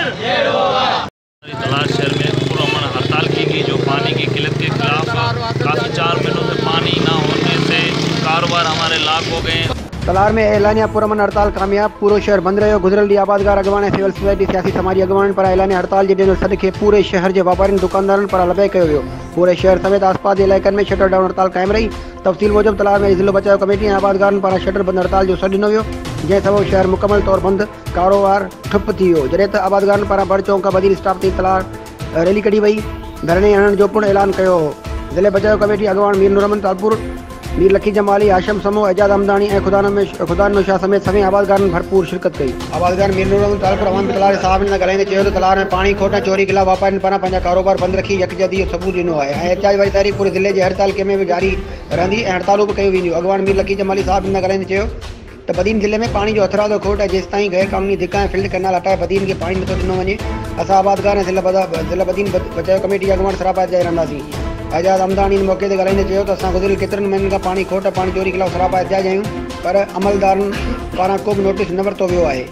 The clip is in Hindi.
तलाश शहर में पुरअमन हड़ताल की गई जो पानी की किल्लत के खिलाफ। काफ़ी 4 महीनों से पानी ना होने से कारोबार हमारे लाख हो गए। तलार में ऐलानिया पुरअमन हड़ताल कामयाब, पूरो शहर बंद रहो। गुजरल डी आबादगार अगवान सिविल सोसाइटी सियासी समाजी अगवान पर ऐलानिया हड़ताल जे ॾिनो सद के पूरे शहर के व्यापारी दुकानदारन पर लबे कयो वियो। पूरे शहर समेत आसपास के इलाक़नि में शटर डाउन हड़ताल कायम रही। तफ़सील मूजब तलार में ज़िलो बचाव कमेटी ऐं आबादगारन पारां शटर बंद हड़ताल जो सॾु ॾिनो वियो, जंहिं सबबि शहर मुकमल तौर बंद, कारोबार ठप थी वियो। जॾहिं त आबादगारन पारां बड़ चौक खां बदील स्टाफ ते तलार रैली कढी वई। धरणे हणण जो पिणु ऐलान कयो हो। ज़िले बचाव कमेटी अगवान मीर नूरमन तालपुर, मीर लकी जमाली, आशम समूह, एजाज हमदानी ऐं खुदान शाह समेत सभी आबादगारन भरपूर शिरकत कई। आबादगार मीर नूरमन तालपुर अवाम तलार साहब ने ॻाल्हाईंदे चयो त तलार में पानी खोट चोरी खिलाफ वापारियुनि पारां पंहिंजा कारोबार बंद रखी यकजहती सबूत ॾिनो आहे ऐं एहतिजाज वारी तारीख़ पूरे ज़िले जे हर तालुके में भी जारी रहंदी ऐं हड़तालूं भी कयूं वेंदियूं। अगवान मीर लकी जमाली साहब ने ॻाल्हाईंदे चयो त बदीन ज़िले में पानी जो हथरादो खोट है, जेसिताईं गैर कानूनी धिका ऐं फील्ड कैनाल हटाए बदीन के पानी नथो ॾिनो वञे। असां आबादगार ऐं ज़िला बदीन बचाव कमेटी अगवान सरापा जारी रहंदासीं। एजाज हमदानी मौके ते ॻाल्हाईंदे चयो त असां गुज़िरियल केतिरनि महीननि खां पानी खोट पानी चोरी खिलाफ़ सरापा एहतिजाज आहियूं, पर अमलदारनि पारां को बि नोटिस न वरितो वियो आहे।